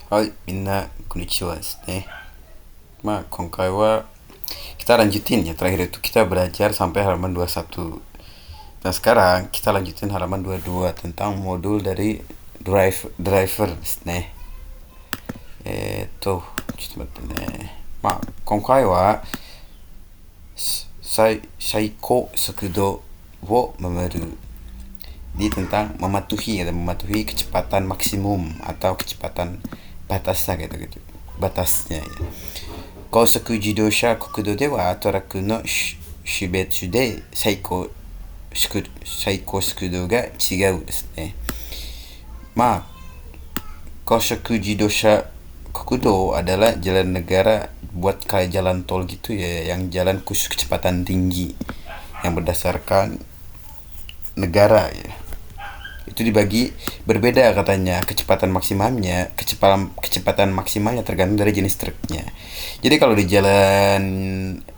Hai, minna konnichiwa desu ne. Konkai wa kita lanjutin ya. Terakhir itu kita belajar sampai halaman 21. Nah, sekarang kita lanjutin halaman 22 tentang modul dari driver desu ne. ちょっと待ってね。今回は最高速度を守る. Ini tentang mematuhi kecepatan maksimum atau kecepatan batasnya gitu batasnya ya. 高速自動車国道ではトラックの種別で最高速度が違うですね。高速自動車国道adalah jalan negara buat kayak jalan tol gitu ya, yang jalan khusus kecepatan tinggi yang berdasarkan negara ya. Itu dibagi berbeda katanya kecepatan maksimalnya tergantung dari jenis truknya. Jadi kalau di jalan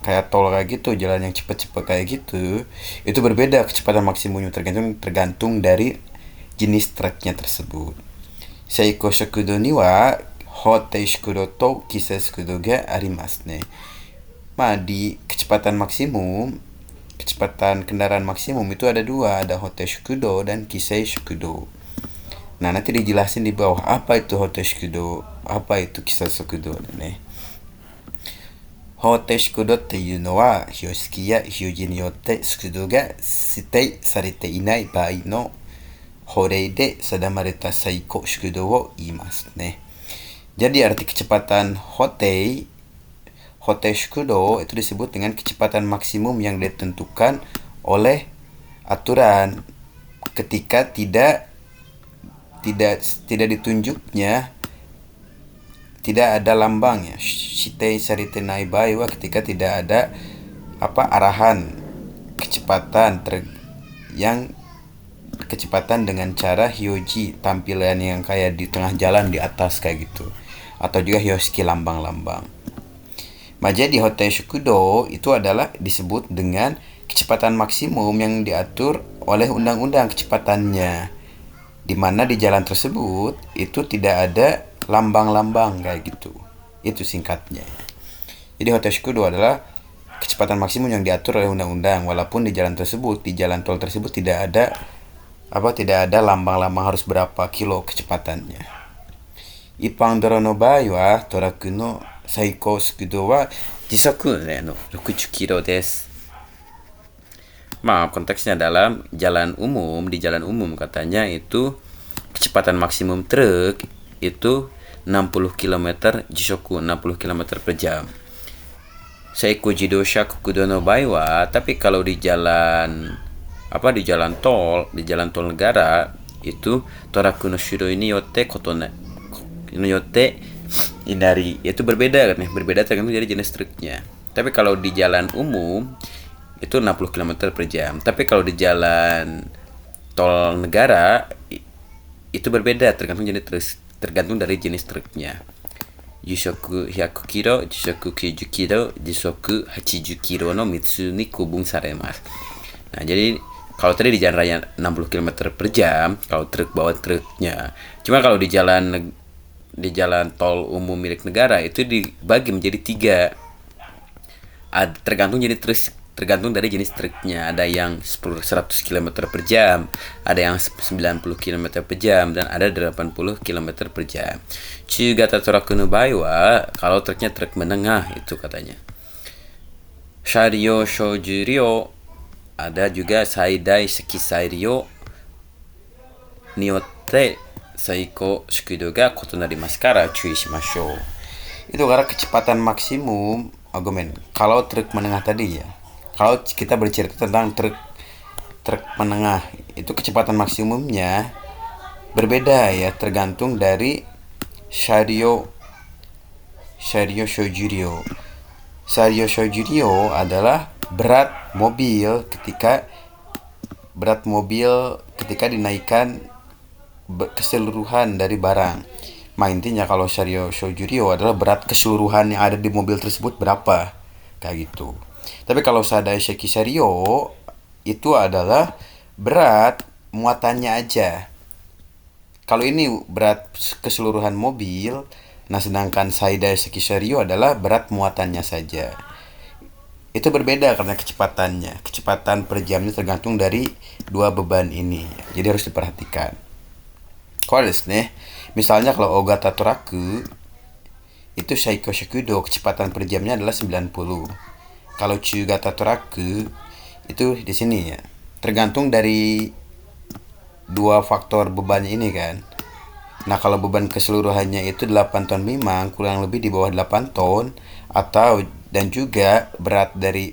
kayak tol kayak gitu, jalan yang cepet-cepet kayak gitu, itu berbeda kecepatan maksimumnya tergantung dari jenis truknya tersebut. Seiko sukudo ni wa hotei sukudo to kisei sukudo ga arimasu ne. Di kecepatan kendaraan maksimum itu ada dua, ada hotei shukudo dan kisei shukudo. Nah, nanti dijelasin di bawah apa itu hotei shukudo, apa itu kisei shukudo ne. Hotei shukudo っていうのは標識や表示によって速度が指定されていない場合の法令で定まれた最高速度を言いますね. Jadi arti kecepatan hotei Shukudo itu disebut dengan kecepatan maksimum yang ditentukan oleh aturan ketika tidak ditunjuknya, tidak ada lambang ya. Shitei sarite nai bai wa ketika tidak ada arahan kecepatan kecepatan dengan cara hyoji, tampilan yang kayak di tengah jalan di atas kayak gitu, atau juga hyoski, lambang-lambang. Jadi hotei shukudo itu adalah disebut dengan kecepatan maksimum yang diatur oleh undang-undang kecepatannya, di mana di jalan tersebut itu tidak ada lambang-lambang kayak gitu. Itu singkatnya. Jadi hotei shukudo adalah kecepatan maksimum yang diatur oleh undang-undang, walaupun di jalan tol tersebut tidak ada lambang-lambang harus berapa kilo kecepatannya. Ippang doro no bai wa toraku no 最高速度は時速60キロです. Konteksnya dalam di jalan umum katanya itu kecepatan maksimum truk itu 60 km jishoku, 60 km per jam. Seiko jidosha kokudo no bai wa, tapi kalau di jalan tol negara itu toraku no shuroi ni yotte dari itu berbeda tergantung dari jenis truknya. Tapi kalau di jalan umum itu 60 km per jam. Tapi kalau di jalan tol negara itu berbeda tergantung dari jenis truknya. Jisoku 100 kilo, jisoku 90 kilo, jisoku 80 kilo no mitsu ni kubung saremasu. Nah, jadi kalau tadi di jalan raya 60 km per jam kalau truk bawa truknya. Cuma kalau di jalan tol umum milik negara itu dibagi menjadi 3. Tergantung dari jenis truknya. Ada yang 100 km per jam, ada yang 90 km per jam, dan ada 80 km per jam. Chugata toraku no bai wa, kalau truknya truk menengah itu katanya. Shairyo shojuryo, ada juga saidai sekisai ryo niyotte saiko shukudo ga kotonarimasu kara cui shimashou. Itu karena kecepatan maksimum kalau truk menengah tadi ya. Kalau kita bercerita tentang truk menengah, itu kecepatan maksimumnya berbeda ya, tergantung dari Shairyo Shojuryo. Shairyo Shojuryo adalah berat mobil ketika dinaikkan keseluruhan dari barang. Intinya kalau Shairyo Shojuryo adalah berat keseluruhan yang ada di mobil tersebut berapa, kayak gitu. Tapi kalau Sadai Sheki Shairyo itu adalah berat muatannya aja. Kalau ini berat keseluruhan mobil, nah sedangkan Saida Sekishario adalah berat muatannya saja. Itu berbeda karena kecepatannya. Kecepatan per jamnya tergantung dari dua beban ini. Jadi harus diperhatikan. Misalnya kalau Ogata Toraku itu Seiko Shakudo kecepatan per jamnya adalah 90. Kalau Chugata Toraku itu di sini ya. Tergantung dari dua faktor beban ini kan. Nah, kalau beban keseluruhannya itu 8 ton memang kurang lebih di bawah 8 ton atau dan juga berat dari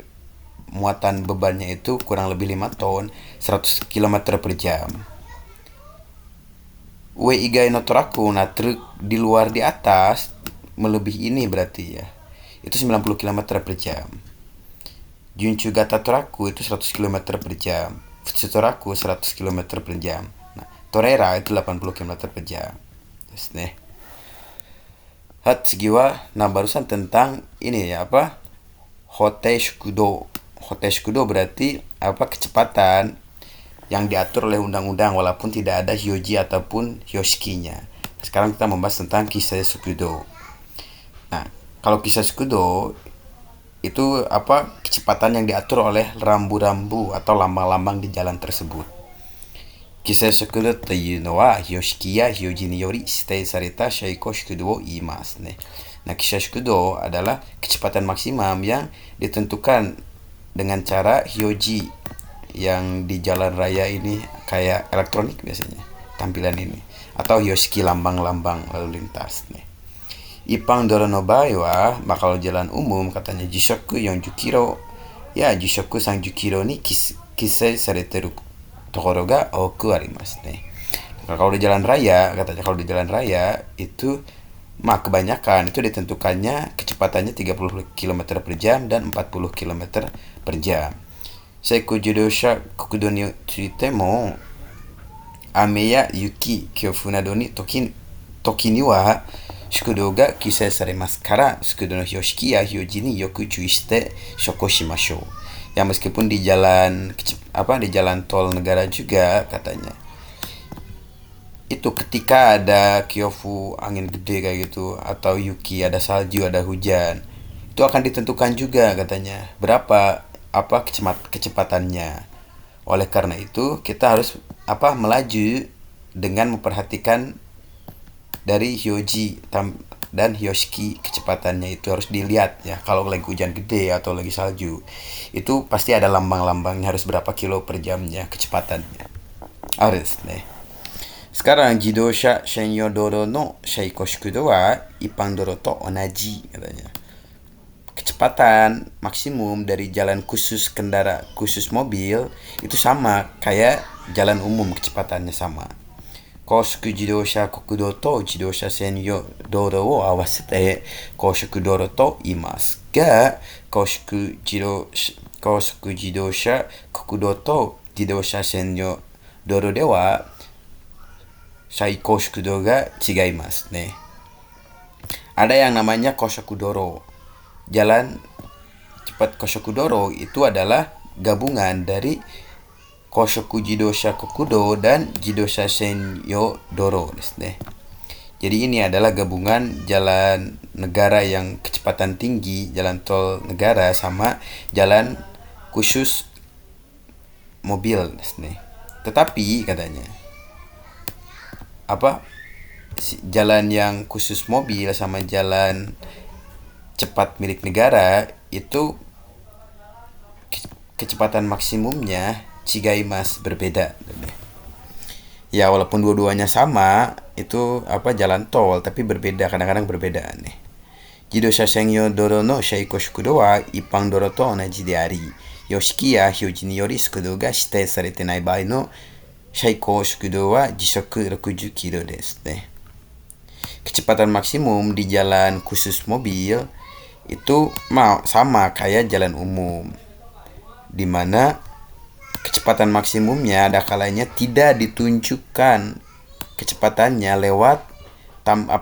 muatan bebannya itu kurang lebih 5 ton 100 km per jam. Weigai no Toraku, nah truk di luar di atas melebihi ini berarti ya. Itu 90 km per jam. Junchu Gata Toraku itu 100 km per jam. Futsu Toraku 100 km per jam. Nah, Torera itu 80 km per jam. Terus nih. Nah barusan tentang ini ya apa? Hotei Shukudo. Hotei Shukudo berarti apa kecepatan yang diatur oleh undang-undang walaupun tidak ada hyoji ataupun hyoshiki-nya. Sekarang kita membahas tentang Kisei Shukudo. Nah, kalau Kisei Shukudo itu apa kecepatan yang diatur oleh rambu-rambu atau lambang-lambang di jalan tersebut. Kisei Shukudo toいうのは標識や表示により指定された最高速度を言いますね. Nah, Kisei Shukudo adalah kecepatan maksimum yang ditentukan dengan cara hyoji yang di jalan raya ini kayak elektronik biasanya tampilan ini atau hyoshiki lambang-lambang lalu lintas nih. Ipang doro no bai wa bakal jalan umum katanya jishoku 40 kilo ya jishoku 30 kilo ni kisei sareteru tokoro ga oku arimasu nih. Kalau di jalan raya katanya kalau di jalan raya itu kebanyakan itu ditentukannya kecepatannya 30 km per jam dan 40 km per jam. Seiko jidosha kokudo ni tsuite mo ame ya yuki kyofu nado ni toki ni wa shukudo ga kisei saremasu kara shukudo no hyoshiki ya hyoji ni yoku chui shite shoko shimashou. Ya meskipun di jalan di jalan tol negara juga katanya itu ketika ada kyofu angin gede kayak gitu atau yuki ada salju ada hujan itu akan ditentukan juga katanya berapa kecepatannya. Oleh karena itu kita harus melaju dengan memperhatikan dari hyoji dan hyoshiki kecepatannya itu harus dilihat ya. Kalau lagi hujan gede atau lagi salju itu pasti ada lambang-lambangnya harus berapa kilo per jamnya kecepatannya. Harus nih. Sekarang jidosha shenyo doro no seiko shukudo wa ippang doro to onaji katanya. Kecepatan maksimum dari jalan khusus khusus mobil itu sama kayak jalan umum kecepatannya sama. Koushuku jidosha kokudo to jidosha shenyo doro wo awasete koushuku doro to iimasu ga koushuku jidosha kokudo to jidosha shenyo doro de wa Saiko Shukudo ga chigaimasu nih. Ada yang namanya Koshokudoro. Jalan cepat Koshokudoro itu adalah gabungan dari Koshoku Jidosha Kokudo dan Jidosha Shenyo Doro nih. Jadi ini adalah gabungan jalan negara yang kecepatan tinggi, jalan tol negara sama jalan khusus mobil nih. Tetapi katanya jalan yang khusus mobil sama jalan cepat milik negara itu kecepatan maksimumnya chigaimasu berbeda. Ya walaupun dua-duanya sama itu jalan tol tapi berbeda kadang-kadang berbeda nih. Jidosha shenyo doro no seiko shukudo wa ippang doro to onaji de ari yoshiki ya hyoji ni yori shukudo ga shitei sarete nai bai no Seiko Shukudo wa jishoku 60 kilo desu nih. Kecepatan maksimum di jalan khusus mobil itu sama kayak jalan umum. Di mana kecepatan maksimumnya ada kalanya tidak ditunjukkan kecepatannya lewat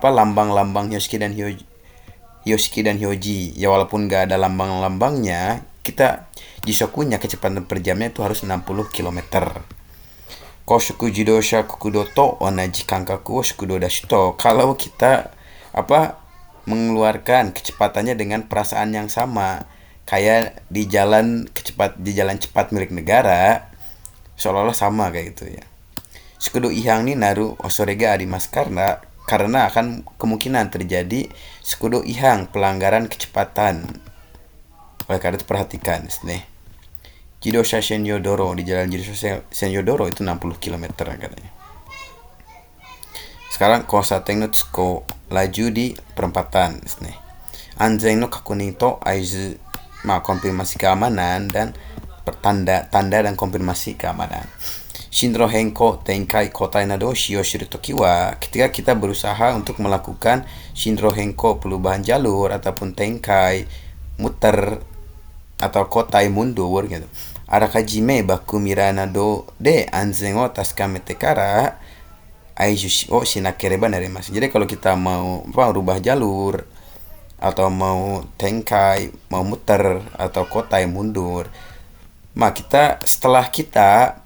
lambang-lambang Hyoshiki dan Hyoji. Ya walaupun nggak ada lambang-lambangnya, kita jishokunya kecepatan per jamnya itu harus 60 km. Koshuku jidosha kukudo to onaji kankaku wo shukudo dashi to. Kalau kita mengeluarkan kecepatannya dengan perasaan yang sama, kayak di jalan cepat milik negara, seolah-olah sama kayak gitu ya. Sekudo ihang ni naru osorega arimasu karena akan kemungkinan terjadi sekudo ihang, pelanggaran kecepatan. Oleh karena itu perhatikan nih. Jidosha Senyodoro, di jalan Jidosha Senyodoro itu 60 km katanya. Sekarang kosaten no tsuko, laju di perempatan nih. Anzen no kakunin to aizu, konfirmasi keamanan dan tanda dan konfirmasi keamanan. Shinro henko tenkai kotai nado shio shiru toki wa, ketika kita berusaha untuk melakukan shinro henko, perubahan jalur ataupun tenkai, muter atau kotai mundur gitu. Arakajime baku mira nado de anzen o tasukamete kara aiju o shinakereba narimasu. Jadi kalau kita mau rubah jalur atau mau tenkai, mau muter atau kotai mundur, setelah kita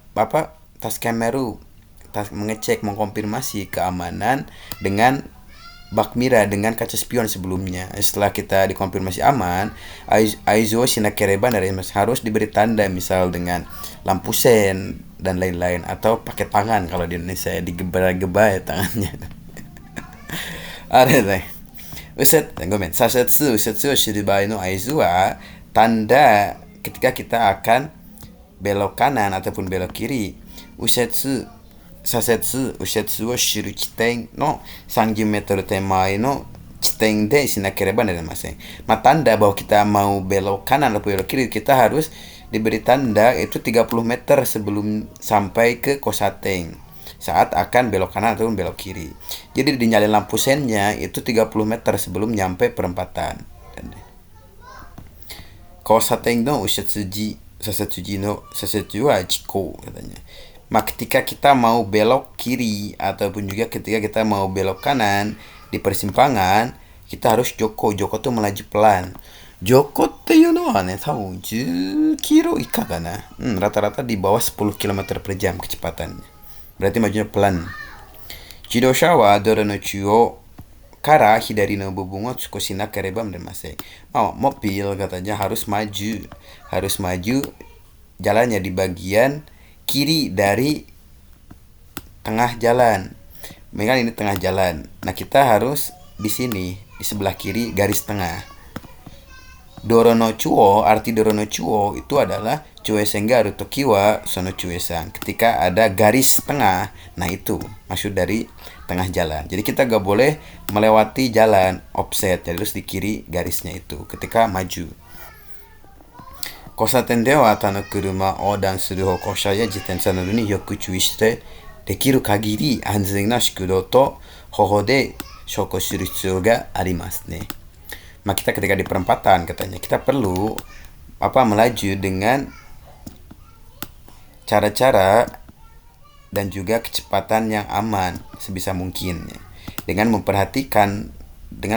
Taskameru mengecek, mengkonfirmasi keamanan dengan bakmira, dengan kaca spion sebelumnya. Setelah kita dikonfirmasi aman, aizo shinakereba narimasu, harus diberi tanda, misal dengan lampu sen dan lain-lain, atau pakai tangan kalau di Indonesia digeba-geba ya tangannya. Ada deh. Sasetsu shiru bai no aizu wa, tanda ketika kita akan belok kanan ataupun belok kiri. Sasetsu wo shiru chiten no 30 meter temai no chiten de shinakereba narimasen. Tanda bahwa kita mau belok kanan atau belok kiri, kita harus diberi tanda itu 30 meter sebelum sampai ke kosaten, saat akan belok kanan ataupun belok kiri. Jadi dinyalain lampu sennya itu 30 meter sebelum nyampe perempatan. Kosaten no sasetsuji wa chiko katanya. Ketika kita mau belok kiri ataupun juga ketika kita mau belok kanan di persimpangan, kita harus joko. Joko tuh melaju pelan. Jokoっていうのはね、多分10 kilo ika kana. Rata-rata di bawah 10 km per jam kecepatannya. Berarti majunya pelan. Jidosha wa doro no chuo kara hidari no bubun wo tsukoshi nakereba narimasen. Mobil katanya harus maju jalannya di bagian kiri dari tengah jalan. Memang ini tengah jalan. Kita harus di sini, di sebelah kiri garis tengah. Doro no chuo, arti doro no chuo itu adalah chuesen ga aru toki wa sono chuesan. Ketika ada garis tengah, itu maksud dari tengah jalan. Jadi kita gak boleh melewati jalan offset, jadi harus di kiri garisnya itu ketika maju. Kosaten de wa ta no kuruma o dan suru hokosha ya jitensa nado ni yoku chui shite dekiru kagiri anzen na shikudo to hoho de shoko shuru hitsuyou ga arimasu ne. Kita ketika di perempatan katanya kita perlu melaju dengan cara-cara dan juga kecepatan yang aman sebisa mungkin ya. Dengan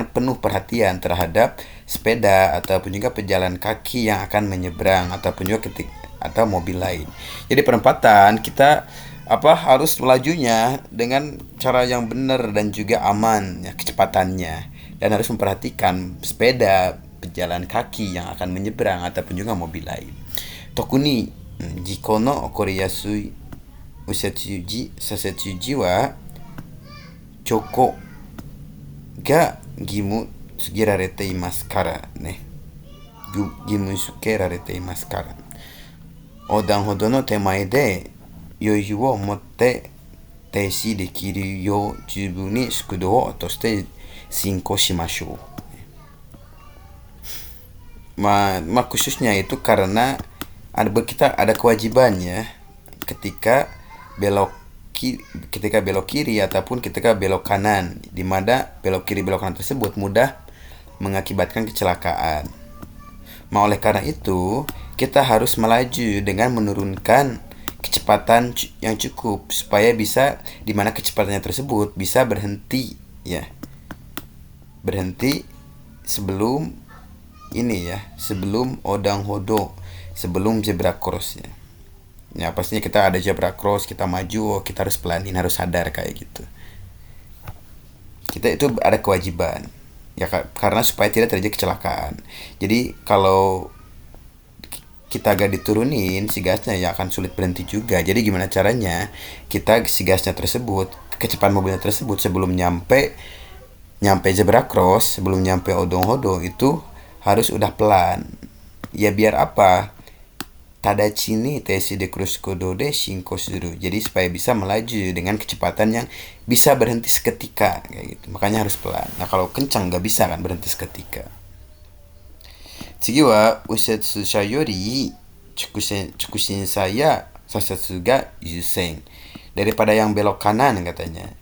penuh perhatian terhadap sepeda ataupun juga pejalan kaki yang akan menyeberang ataupun juga atau mobil lain. Jadi perempatan kita harus melajunya dengan cara yang benar dan juga aman ya, kecepatannya, dan harus memperhatikan sepeda, pejalan kaki yang akan menyeberang ataupun juga mobil lain. Tokuni jiko no okori yasui sasetsuji wa choko ga gimu tsugirarete imasu kara ne. Gimu tsugirarete imasu kara. Odan hodo no temae de yoyu wo motte teisi dekiru you jubun ni sukudo wo otoshite shinko shimashou. Khususnya itu karena kita ada kewajibannya ketika belok kiri ataupun ketika belok kanan, di mana belok kiri belok kanan tersebut mudah mengakibatkan kecelakaan. Oleh karena itu kita harus melaju dengan menurunkan kecepatan yang cukup supaya bisa, di mana kecepatannya tersebut bisa berhenti ya. Berhenti sebelum sebelum odang hodo, sebelum zebra cross ya. Ya pastinya kita ada zebra cross, kita maju, oh, kita harus pelanin, harus sadar kayak gitu. Kita itu ada kewajiban. Ya karena supaya tidak terjadi kecelakaan. Jadi kalau kita gak diturunin si gasnya ya akan sulit berhenti juga. Jadi gimana caranya kita si gasnya tersebut, kecepatan mobilnya tersebut sebelum nyampe nyampe zebra cross, sebelum nyampe odong-odong itu harus udah pelan. Ya biar apa? Tadachi ni teshi de kurusu de shinko suru. Jadi supaya bisa melaju dengan kecepatan yang bisa berhenti seketika kayak gitu. Makanya harus pelan. Nah, kalau kencang nggak bisa kan berhenti seketika. 次は右折車より直進車や左折が優先 daripada yang belok kanan katanya.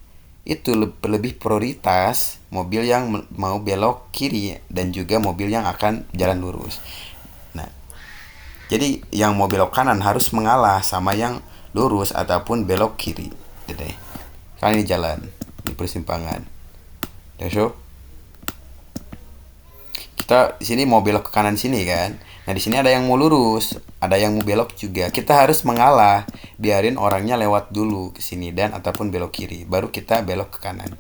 Itu lebih prioritas mobil yang mau belok kiri dan juga mobil yang akan jalan lurus. Nah, jadi yang mau belok kanan harus mengalah sama yang lurus ataupun belok kiri. Jadi, kan ini jalan di persimpangan. Desho? Kita di sini mau belok ke kanan sini kan. Nah, di sini ada yang mau lurus, ada yang mau belok juga. Kita harus mengalah, biarin orangnya lewat dulu ke sini dan ataupun belok kiri, baru kita belok ke kanan.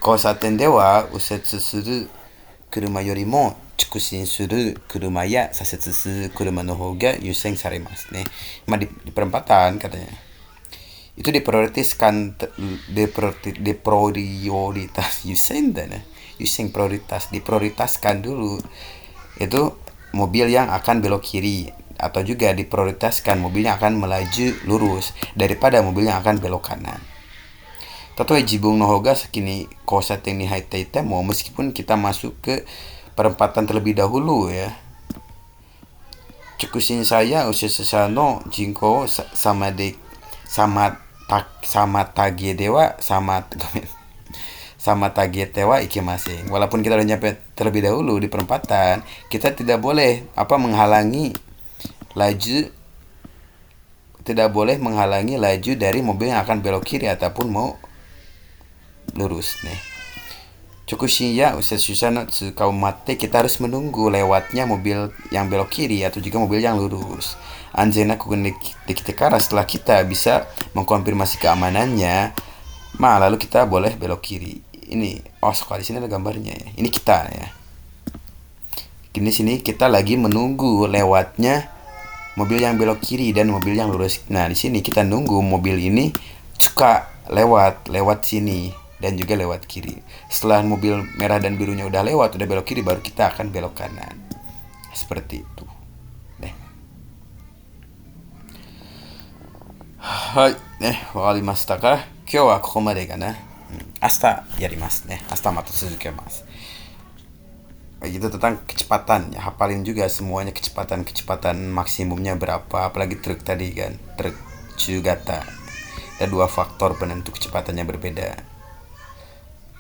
Kosaten dewa usetsu suru kuruma yorimo chukushin suru kuruma ya sasetsu suru kuruma no hou ga yusen saremasu ne. Di perempatan katanya. Itu diprioritas yusen dan yusen prioritas diprioritaskan dulu itu mobil yang akan belok kiri atau juga diprioritaskan mobil yang akan melaju lurus daripada mobil yang akan belok kanan. Tatoe jibung no hoga sekini kosaten ni haite mo meskipun kita masuk ke perempatan terlebih dahulu ya. Cukusin saya usia sesano jinko sama de sama tage dewa sama tage tewa ikimasing. Walaupun kita udah nyampe terlebih dahulu di perempatan, kita tidak boleh menghalangi laju dari mobil yang akan belok kiri ataupun mau lurus nih. Cukushinya usia susano tsukaumate, kita harus menunggu lewatnya mobil yang belok kiri atau juga mobil yang lurus. Anjena kugendekitekara, setelah kita bisa mengkonfirmasi keamanannya, lalu kita boleh belok kiri. Ini sekali sini ada gambarnya ya. Ini kita ya. Di sini kita lagi menunggu lewatnya mobil yang belok kiri dan mobil yang lurus. Nah, di sini kita nunggu mobil ini suka lewat sini dan juga lewat kiri. Setelah mobil merah dan birunya udah lewat, udah belok kiri, baru kita akan belok kanan. Seperti itu. Hai, warimashita ka? Kyou wa koko made ka na? Asta yarimasu ne. Asta mata tsuzukimasu. Gitu tentang kecepatan ya, hafalin juga semuanya kecepatan maksimumnya berapa, apalagi truk tadi kan, truk Chugata. Ada dua faktor penentu kecepatannya berbeda.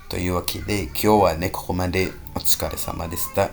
というわけで今日はねここまでお疲れ様でした。